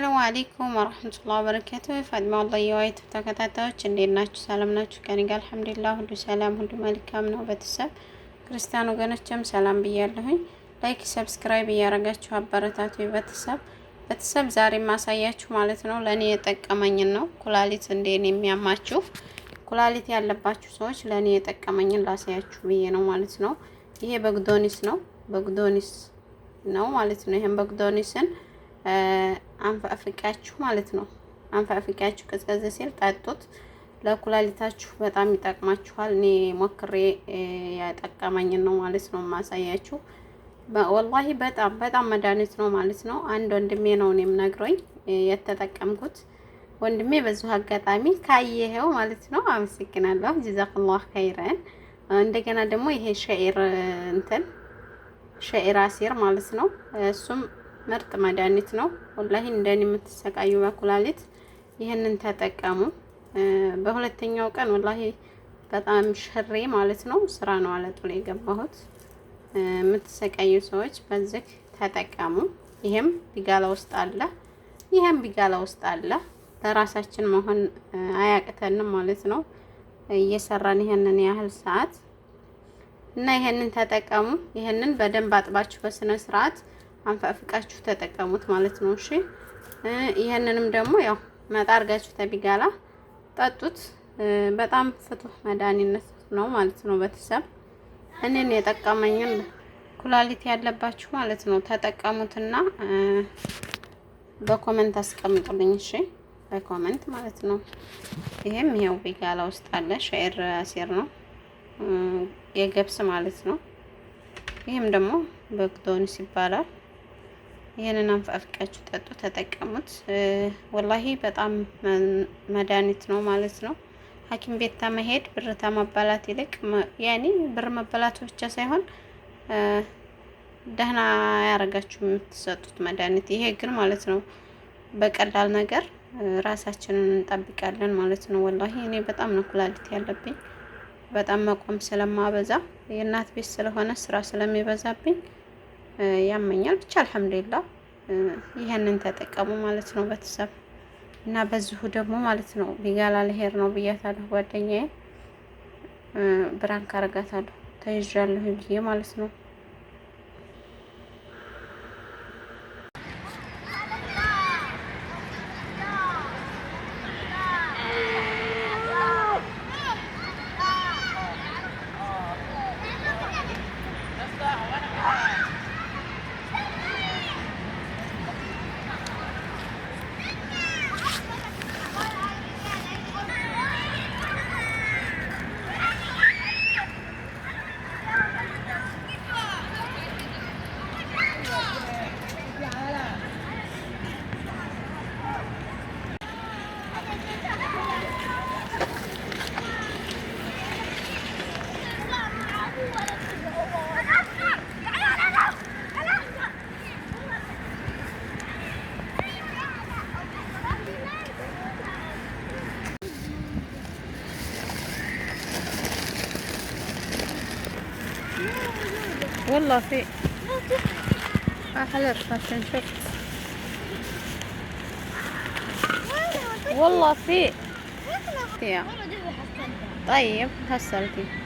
አሰላሙ አለይኩም ወራህመቱላሂ ወበረካቱ። ፋጥማ ወላሂ ተከታታዮች እንዴት ናችሁ? ሰላም ናችሁ? ከኔ ጋር አልሐምዱሊላህ ሁሉ ሰላም ሁሉ መልካም ነው። ቤተሰብ ክርስቲያን ወገኖችም ሰላም ብያለሁኝ። ላይክ ሰብስክራይብ እያረጋችሁ አበረታቱ። ቤተሰብ ዛሬ ማሳያችሁ ማለት ነው ለኔ የጠቀመኝን ነው። ኩላሊት እንዴን የሚያማችሁ ኩላሊት ያለባችሁ ሰዎች ለኔ የጠቀመኝን ላሳያችሁ ብዬ ነው ማለት ነው። ይሄ በግዶኒስ ነው ማለት ነው። ይሄን በግዶኒስን አንፋፍቃችሁ ማለት ነው። አንፋፍቃችሁ ቀዝቀዝ ሲል ጠጡት። ለኩላሊታችሁ በጣም ይጠቅማችኋል። እኔ ሞክሬ ያጠቀመኝን ነው ማለት ነው ማሳያችሁ። ወላሂ በጣም መድኃኒት ነው ማለት ነው። አንድ ወንድሜ ነው እኔም ነግሮኝ የተጠቀምኩት። ወንድሜ በዚሁ አጋጣሚ ካየኸው ማለት ነው አመሰግናለሁ። ጀዛከላሁ ኸይረን። እንደገና ደግሞ ይሄ ሸዒር አሲር ማለት ነው። እሱም ምርጥ መድኃኒት ነው። ወላሂ እንደኔ የምትሰቃዩ በኩላሊት ይህንን ተጠቀሙ። በሁለተኛው ቀን ወላሂ በጣም ሽሬ ማለት ነው ስራ ነው አለጡላ የገባሁት። የምትሰቃዩ ሰዎች በዚህ ተጠቀሙ። ይሄም ቢጋላ ውስጥ አለ፣ ይሄም ቢጋላ ውስጥ አለ። ለራሳችን መሆን አያቅተንም ማለት ነው እየሰራን ይሄንን ያህል ሰዓት እና ይሄንን ተጠቀሙ። ይሄንን በደንብ አጥባችሁ በስነ ስርዓት አንፋፍቃችሁ ተጠቀሙት ማለት ነው። እሺ ይሄንንም ደግሞ ያው መጣ አርጋችሁ ተቢጋላ ጠጡት። በጣም ፍቱህ መድኃኒት ነው ማለት ነው። ቤተሰብ እኔን የጠቀመኝን ኩላሊት ያለባችሁ ማለት ነው ተጠቀሙትና በኮሜንት አስቀምጡልኝ። እሺ በኮሜንት ማለት ነው። ይሄም ይሄው ቢጋላ ውስጥ አለ። ሸዒር አሲር ነው የገብስ ማለት ነው። ይሄም ደግሞ በግዶኒስ ይባላል። ይሄንን አንፋፍቃችሁ ጠጡ፣ ተጠቀሙት። ወላሂ በጣም መድኃኒት ነው ማለት ነው። ሐኪም ቤት ተመሄድ ብር ተመበላት ይልቅ ያኔ ብር መበላቱ ብቻ ሳይሆን ደህና ያረጋችሁ የምትሰጡት መድኃኒት። ይሄ ግን ማለት ነው በቀላል ነገር ራሳችንን እንጠብቃለን ማለት ነው። ወላሂ እኔ በጣም ነው ኩላሊት ያለብኝ። በጣም መቆም ስለማበዛ የእናት ቤት ስለሆነ ስራ ስለሚበዛብኝ ያመኛል። ብቻ አልሐምዱሊላህ ይሄንን ተጠቀሙ ማለት ነው ቤተሰብ። እና በዚሁ ደግሞ ማለት ነው ቢጋላ ልሄድ ነው ብያታለሁ ጓደኛዬ። ብራንክ አረጋታለሁ ተይዣለሁ ብዬ ማለት ነው። والله في أحلى عشان شفت والله في طيب هسلتي